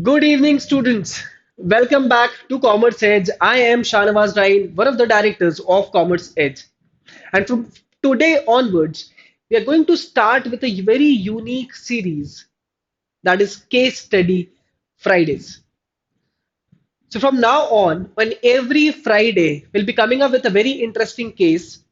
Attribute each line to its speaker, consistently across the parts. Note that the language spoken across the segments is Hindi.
Speaker 1: Good evening, students. Welcome back to Commerce Edge. I am Shanawaz Rain, one of the directors of Commerce Edge. And from today onwards, we are going to start with a very unique series that is Case Study Fridays. So, from now on, when every Friday we'll be coming up with a very interesting case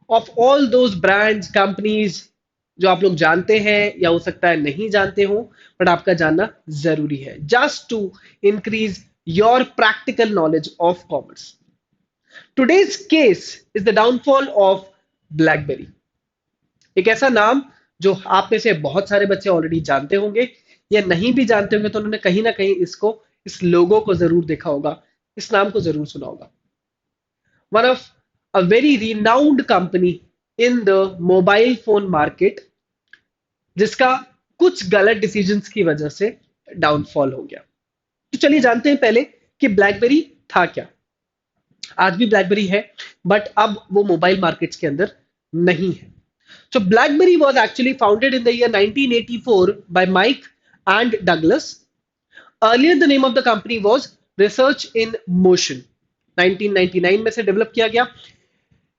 Speaker 1: of all those brands, companies जो आप लोग जानते हैं या हो सकता है नहीं जानते हो बट आपका जानना जरूरी है just to increase your practical knowledge of commerce. Today's case is the downfall of BlackBerry. एक ऐसा नाम जो आप में से बहुत सारे बच्चे ऑलरेडी जानते होंगे या नहीं भी जानते होंगे तो उन्होंने कहीं ना कहीं इसको इस लोगो को जरूर देखा होगा, इस नाम को जरूर सुना होगा. One of a very renowned company in the mobile phone market जिसका कुछ गलत डिसीजंस की वजह से डाउनफॉल हो गया. तो चलिए जानते हैं पहले कि ब्लैकबेरी था क्या. आज भी ब्लैकबेरी है बट अब वो मोबाइल मार्केट्स के अंदर नहीं है. So BlackBerry was actually founded in the year 1984 by Mike and Douglas. Earlier the name of the company was Research in Motion. 1999 में से डेवलप किया गया.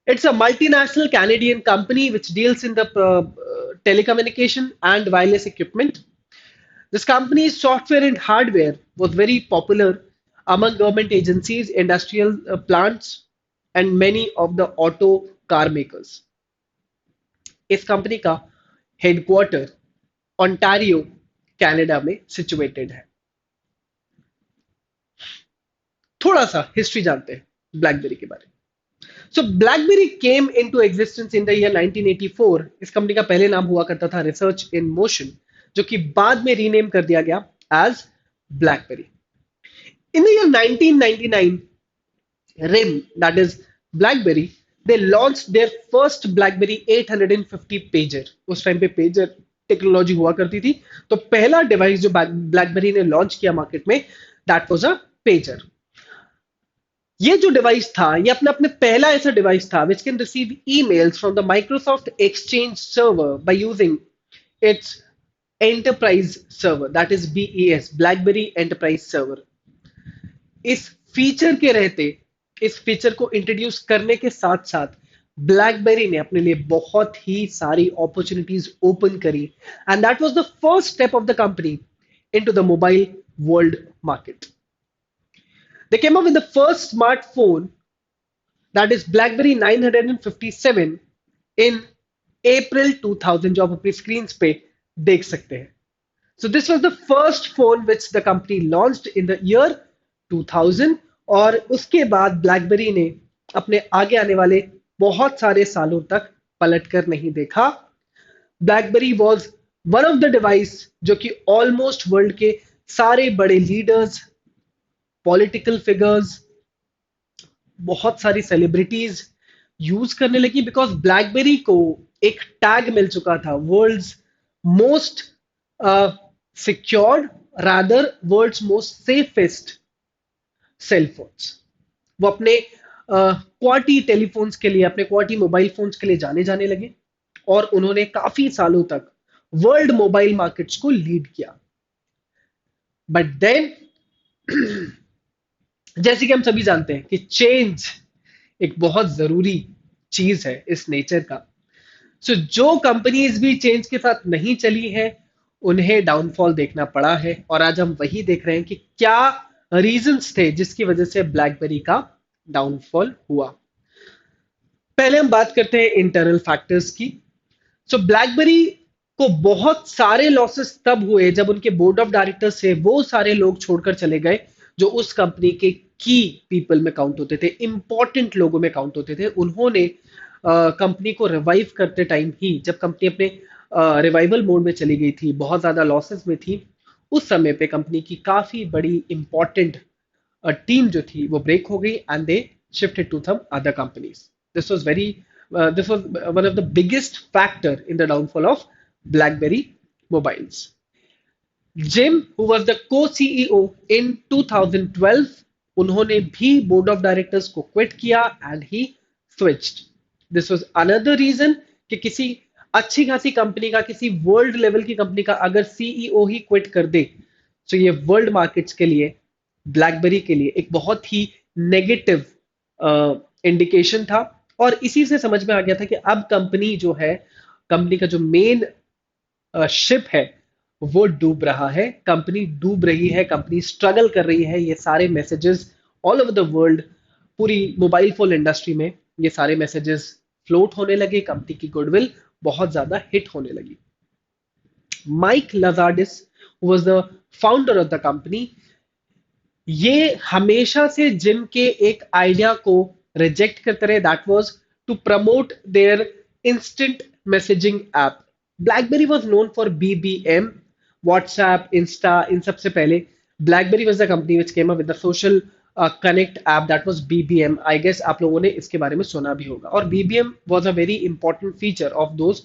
Speaker 1: It's a multinational Canadian company which deals in the telecommunication and wireless equipment. This company's software and hardware was very popular among government agencies, industrial plants, and many of the auto car makers. इस कंपनी का हेडक्वार्टर ओंटारियो कनाडा में सिचुएटेड है. थोड़ा सा हिस्ट्री जानते हैं ब्लैकबेरी के बारे में. So BlackBerry came into existence in the year 1984. इस कंपनी का पहले नाम हुआ करता था रिसर्च इन मोशन जो कि बाद में रीनेम कर दिया गया as BlackBerry. In the year 1999 RIM, that is BlackBerry, they launched their first BlackBerry 850 pager. उस टाइम पे पेजर टेक्नोलॉजी हुआ करती थी तो पहला डिवाइस जो BlackBerry ने लॉन्च किया मार्केट में दैट वाज अ पेजर. ये जो डिवाइस था ये अपने अपने पहला ऐसा डिवाइस था which can receive emails from the Microsoft Exchange server by using its enterprise server, that is BES, BlackBerry Enterprise Server. इस फीचर के रहते, इस फीचर को इंट्रोड्यूस करने के साथ साथ ब्लैकबेरी ने अपने लिए बहुत ही सारी अपॉर्चुनिटीज ओपन करी and that was the first step of the company into the mobile world market. They came up with the first smartphone, that is BlackBerry 957 in April 2000 जो आप अपनी स्क्रीन पे देख सकते हैं. So this was the first phone which the company launched in the year 2000 और उसके बाद BlackBerry ने अपने आगे आने वाले बहुत सारे सालों तक पलट कर नहीं देखा. BlackBerry was one of the device जो कि ऑलमोस्ट वर्ल्ड के सारे बड़े लीडर्स, पॉलिटिकल फिगर्स, बहुत सारी सेलिब्रिटीज यूज करने लगी बिकॉज ब्लैकबेरी को एक टैग मिल चुका था world's most secured rather world's most safest cell phones. वो अपने क्वालिटी टेलीफोन्स के लिए, अपने क्वालिटी मोबाइल फोन्स के लिए जाने जाने लगे और उन्होंने काफी सालों तक वर्ल्ड मोबाइल मार्केट्स को लीड किया. बट देन जैसे कि हम सभी जानते हैं कि चेंज एक बहुत जरूरी चीज है इस नेचर का. सो जो कंपनीज भी चेंज के साथ नहीं चली है उन्हें डाउनफॉल देखना पड़ा है और आज हम वही देख रहे हैं कि क्या रीजंस थे जिसकी वजह से ब्लैकबेरी का डाउनफॉल हुआ. पहले हम बात करते हैं इंटरनल फैक्टर्स की. सो ब्लैकबेरी को बहुत सारे लॉसेस तब हुए जब उनके बोर्ड ऑफ डायरेक्टर्स से वो सारे लोग छोड़कर चले गए जो उस कंपनी के की पीपल में काउंट होते थे, इंपॉर्टेंट लोगों में काउंट होते थे. उन्होंने कंपनी को रिवाइव करते टाइम ही जब कंपनी अपने रिवाइवल मोड में चली गई थी, बहुत ज्यादा लॉसेस में थी, उस समय पे कंपनी की काफी बड़ी इंपॉर्टेंट टीम जो थी वो ब्रेक हो गई and they shifted to some other companies. This was very this was one of the biggest factor in the downfall of BlackBerry mobiles. Jim, who was the co-CEO in 2012, उन्होंने भी बोर्ड ऑफ डायरेक्टर्स को क्विट किया and he switched. This was another reason कि किसी अच्छी खासी कंपनी का, किसी वर्ल्ड लेवल की कंपनी का अगर सीईओ ही क्विट कर दे सो ये वर्ल्ड मार्केट्स के लिए, ब्लैकबेरी के लिए एक बहुत ही नेगेटिव इंडिकेशन था। और इसी से समझ में आ गया था कि अब कंपनी जो है, कंपनी का जो मेन शिप है वो डूब रहा है, कंपनी डूब रही है, कंपनी स्ट्रगल कर रही है। ये सारे messages all over the world, पूरी मोबाइल फोन इंडस्ट्री में ये सारे मैसेजेस फ्लोट होने लगे, कंपनी की गुडविल बहुत ज्यादा हिट होने लगी। Mike Lazaridis was the founder of the company. ये हमेशा से जिम के एक आइडिया को रिजेक्ट करते रहे, that was to promote their instant messaging app. BlackBerry was known for BBM, WhatsApp, Insta, इन सबसे पहले BlackBerry was the company which came up with the social connect app, that was BBM. I guess आप लोगों ने इसके बारे में सुना भी होगा। और BBM was a very important feature of those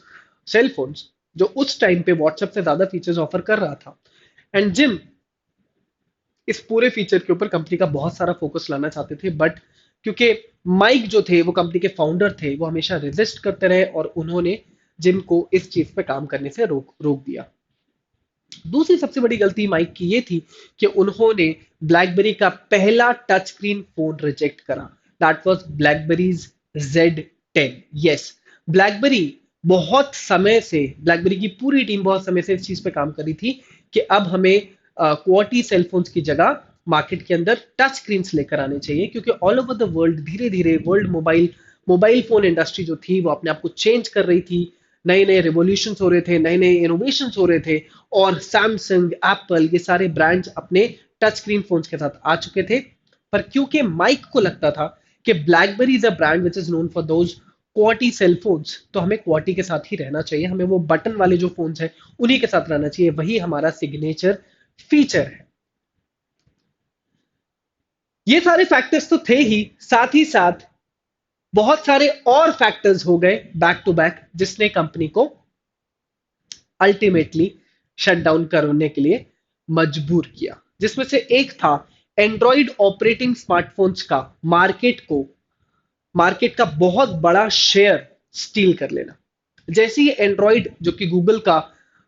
Speaker 1: cell phones जो उस टाइम पे व्हाट्सएप से ज्यादा फीचर्स ऑफर कर रहा था। एंड जिम इस पूरे फीचर के ऊपर कंपनी का बहुत सारा फोकस लाना चाहते थे, बट क्योंकि माइक जो थे वो कंपनी के फाउंडर थे, वो हमेशा रेजिस्ट करते रहे और उन्होंने जिम को इस चीज पे काम करने से रोक रोक दिया। दूसरी सबसे बड़ी गलती माइक की ये थी कि उन्होंने ब्लैकबेरी का पहला टच स्क्रीन फोन रिजेक्ट करा, that was blackberries Z10। Yes, blackberry बहुत समय से, ब्लैकबेरी की पूरी टीम बहुत समय से इस चीज पे काम कर रही थी कि अब हमें क्वालिटी सेलफोन्स की जगह मार्केट के अंदर टच स्क्रीन लेकर आने चाहिए, क्योंकि ऑल ओवर द वर्ल्ड धीरे धीरे world mobile mobile phone industry जो थी वो अपने आप को चेंज कर रही थी। नए नए रिवोल्यूशन हो रहे थे, नए नए इनोवेशन हो रहे थे, और सैमसंग, एप्पल, ये सारे ब्रांड्स अपने टच स्क्रीन फोन्स के साथ आ चुके थे। पर क्योंकि माइक को लगता था कि BlackBerry is a brand which is known for those quality cell phones, तो हमें क्वालिटी के साथ ही रहना चाहिए, हमें वो बटन वाले जो फोन्स हैं उन्हीं के साथ रहना चाहिए, वही हमारा सिग्नेचर फीचर है। ये सारे फैक्टर्स तो थे ही, साथ ही साथ बहुत सारे और फैक्टर्स हो गए बैक टू बैक, जिसने कंपनी को अल्टीमेटली शट डाउन करने के लिए मजबूर किया। जिसमें से एक था एंड्रॉइड ऑपरेटिंग स्मार्टफोन्स का मार्केट का बहुत बड़ा शेयर स्टील कर लेना। जैसे ही एंड्रॉइड, जो कि गूगल का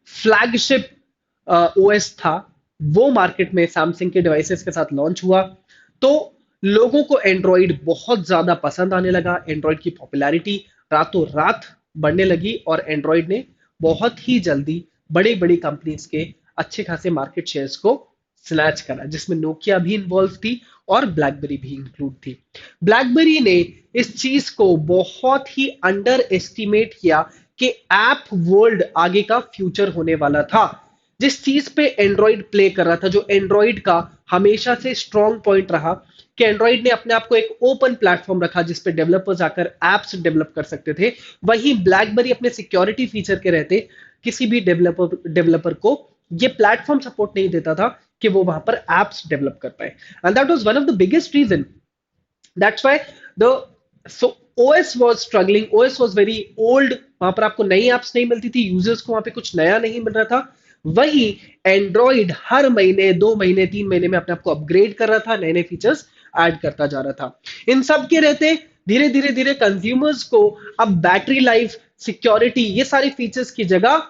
Speaker 1: फ्लैगशिप ओएस था, वो मार्केट में सैमसंग के डिवाइसेस के साथ लॉन्च हुआ, तो लोगों को एंड्रॉइड बहुत ज्यादा पसंद आने लगा। एंड्रॉइड की पॉपुलैरिटी रातों रात बढ़ने लगी और एंड्रॉइड ने बहुत ही जल्दी बड़ी बड़ी कंपनीज के अच्छे खासे मार्केट शेयर्स को स्नैच करा, जिसमें नोकिया भी इन्वॉल्व थी और ब्लैकबेरी भी इंक्लूड थी। ब्लैकबेरी ने इस चीज को बहुत ही अंडर एस्टिमेट किया कि ऐप वर्ल्ड आगे का फ्यूचर होने वाला था। जिस चीज पे एंड्रॉइड प्ले कर रहा था, जो एंड्रॉइड का हमेशा से स्ट्रॉन्ग पॉइंट रहा कि एंड्रॉइड ने अपने आप को एक ओपन प्लेटफॉर्म रखा जिसपे डेवलपर्स आकर एप्स डेवलप कर सकते थे, वहीं ब्लैकबेरी अपने सिक्योरिटी फीचर के रहते किसी भी डेवलपर को ये प्लेटफॉर्म सपोर्ट नहीं देता था कि वो वहां पर एप्स डेवलप कर पाए। And that was one of the biggest reason, that's why the so OS was struggling, OS was very old, वहां पर आपको नई एप्स नहीं मिलती थी, यूजर्स को वहां पे कुछ नया नहीं मिल रहा था। वही एंड्रॉइड हर महीने, 2 महीने, 3 महीने में अपने आप को अपग्रेड कर रहा था, नए नए फीचर्स ऐड करता जा रहा था। इन सब के रहते धीरे धीरे धीरे कंज्यूमर्स को अब बैटरी लाइफ, सिक्योरिटी, ये सारे फीचर्स की जगह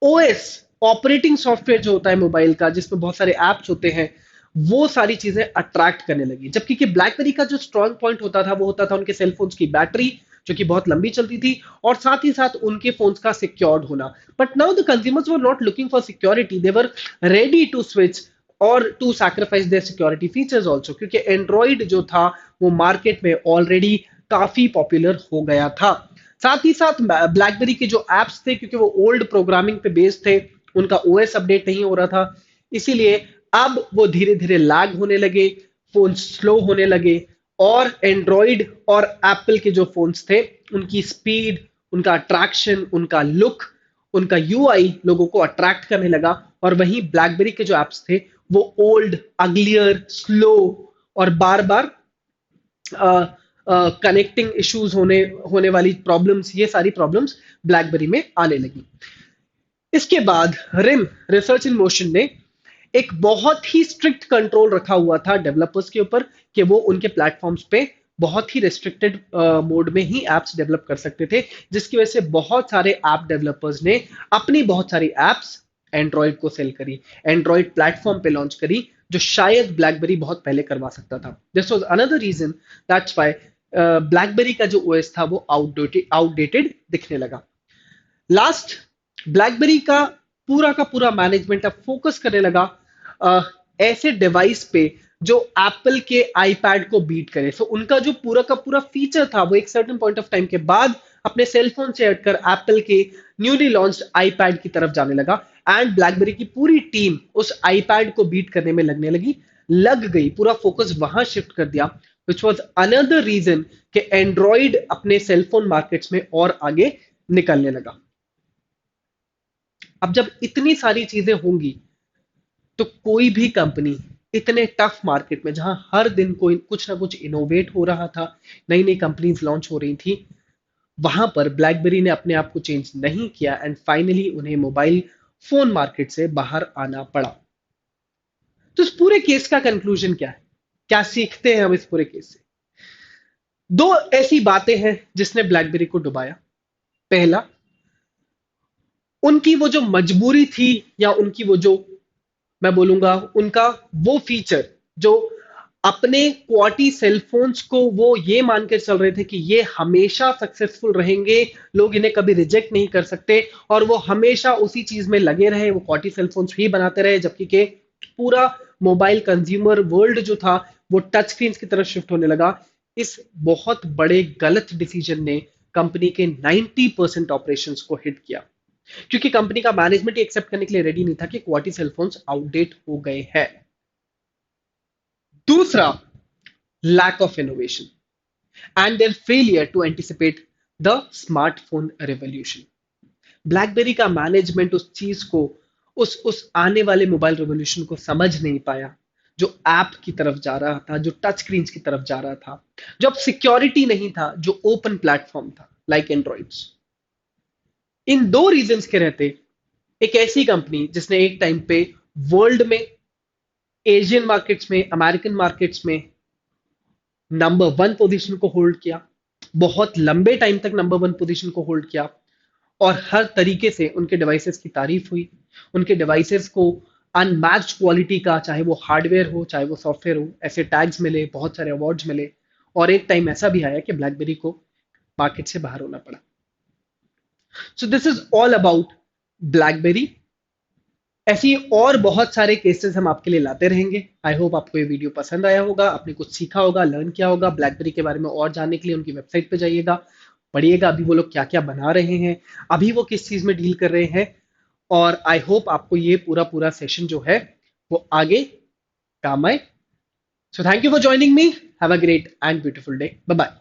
Speaker 1: OS, ऑपरेटिंग सॉफ्टवेयर जो होता है मोबाइल का, जिसमें बहुत सारे एप्स होते हैं, वो सारी चीजें अट्रैक्ट करने लगी। जबकि कि ब्लैकबेरी का जो स्ट्रॉन्ग पॉइंट होता था वो होता था उनके सेल फोन्स की बैटरी, जो कि बहुत लंबी चलती थी, और साथ ही साथ उनके फोन्स का सिक्योर्ड होना। But now the consumers were not looking for security, they were ready to switch or to sacrifice their security features also, क्योंकि एंड्रॉइड जो था वो मार्केट में ऑलरेडी काफी पॉपुलर हो गया था। साथ ही साथ ब्लैकबेरी के जो एप्स थे, क्योंकि वो ओल्ड प्रोग्रामिंग पे बेस्ड थे, उनका ओएस अपडेट नहीं हो रहा था, इसीलिए अब वो धीरे धीरे लैग होने लगे, फोन स्लो होने लगे, और एंड्रॉइड और एप्पल के जो फोन्स थे उनकी स्पीड, उनका अट्रैक्शन, उनका लुक, उनका यूआई लोगों को अट्रैक्ट करने लगा। और वहीं ब्लैकबेरी के जो एप्स थे वो ओल्ड, अग्लियर, स्लो, और बार बार कनेक्टिंग इश्यूज होने होने वाली प्रॉब्लम्स, ये सारी प्रॉब्लम्स ब्लैकबेरी में आने लगी। इसके बाद रिम, रिसर्च इन मोशन ने एक बहुत ही स्ट्रिक्ट कंट्रोल रखा हुआ था डेवलपर्स के ऊपर कि वो उनके प्लेटफॉर्म्स पे बहुत ही रेस्ट्रिक्टेड मोड में ही एप्स डेवलप कर सकते थे, जिसकी वजह से बहुत सारे ऐप डेवलपर्स ने अपनी बहुत सारी एप्स एंड्रॉयड को सेल करी, एंड्रॉयड प्लेटफॉर्म पे लॉन्च करी, जो शायद ब्लैकबेरी बहुत पहले करवा सकता था। This was another reason that's why BlackBerry का जो ओएस था वो आउटडेटेड दिखने लगा। लास्ट, ब्लैकबेरी का पूरा मैनेजमेंट अब फोकस करने लगा अ, ऐसे डिवाइस पे जो एप्पल के आईपैड को बीट करे। सो उनका जो पूरा का पूरा फीचर था वो एक सर्टेन पॉइंट ऑफ टाइम के बाद अपने सेल फोन से हटकर एप्पल के न्यूली लॉन्च्ड आईपैड की तरफ जाने लगा। एंड ब्लैकबेरी की पूरी टीम उस आईपैड को बीट करने में लग गई, पूरा फोकस वहां शिफ्ट कर दिया, विच वॉज अनदर रीजन कि एंड्रॉइड अपने सेलफोन मार्केट्स में और आगे निकलने लगा। अब जब इतनी सारी चीजें होंगी तो कोई भी कंपनी इतने टफ मार्केट में, जहां हर दिन कोई कुछ ना कुछ इनोवेट हो रहा था, नई नई कंपनीज लॉन्च हो रही थी, वहां पर ब्लैकबेरी ने अपने आप को चेंज नहीं किया एंड फाइनली उन्हें मोबाइल फोन मार्केट से बाहर आना पड़ा। तो इस पूरे केस का कंक्लूजन क्या है, क्या सीखते हैं हम इस पूरे केस से? दो ऐसी बातें हैं जिसने ब्लैकबेरी को डुबाया। पहला, उनकी वो जो मजबूरी थी, या उनकी वो जो, मैं बोलूंगा, उनका वो फीचर जो अपने क्वालिटी सेलफोन्स को वो ये मान के चल रहे थे कि ये हमेशा सक्सेसफुल रहेंगे, लोग इन्हें कभी रिजेक्ट नहीं कर सकते, और वो हमेशा उसी चीज में लगे रहे, वो क्वालिटी सेलफोन्स ही बनाते रहे, जबकि के पूरा मोबाइल कंज्यूमर वर्ल्ड जो था वो टच स्क्रीन की तरफ शिफ्ट होने लगा। इस बहुत बड़े गलत डिसीजन ने कंपनी के 90% ऑपरेशंस को हिट किया, क्योंकि कंपनी का मैनेजमेंट ही एक्सेप्ट करने के लिए रेडी नहीं था कि क्वालिटी सेलफोन्स आउटडेट हो गए हैं। दूसरा, lack of innovation and their failure to anticipate the smartphone revolution. BlackBerry का मैनेजमेंट उस चीज को, उस आने वाले मोबाइल रेवोल्यूशन को समझ नहीं पाया, जो ऐप की तरफ जा रहा था, जो टच स्क्रीन की तरफ जा रहा था, जो अब सिक्योरिटी नहीं था, जो ओपन प्लेटफॉर्म था लाइक एंड्रॉइड्स। इन दो रीजंस के रहते एक ऐसी कंपनी जिसने एक टाइम पे वर्ल्ड में, एशियन मार्केट्स में, अमेरिकन मार्केट्स में नंबर वन पोजीशन को होल्ड किया, बहुत लंबे टाइम तक नंबर वन पोजीशन को होल्ड किया, और हर तरीके से उनके डिवाइसेस की तारीफ हुई, उनके डिवाइसेस को अनमैच्ड क्वालिटी का, चाहे वो हार्डवेयर हो चाहे वो सॉफ्टवेयर हो, ऐसे टैग्स मिले, बहुत सारे अवार्ड्स मिले, और एक टाइम ऐसा भी आया कि ब्लैकबेरी को मार्केट से बाहर होना पड़ा। So this is all about blackberry. ऐसी और बहुत सारे केसेस हम आपके लिए लाते रहेंगे। आई होप आपको ये वीडियो पसंद आया होगा, आपने कुछ सीखा होगा, लर्न किया होगा। ब्लैकबेरी के बारे में और जानने के लिए उनकी वेबसाइट पे जाइएगा, पढ़िएगा अभी वो लोग क्या क्या बना रहे हैं, अभी वो किस चीज में डील कर रहे हैं, और आई होप आपको ये पूरा पूरा सेशन जो है वो आगे काम आए। So thank you for joining me, have a great and beautiful day, bye bye.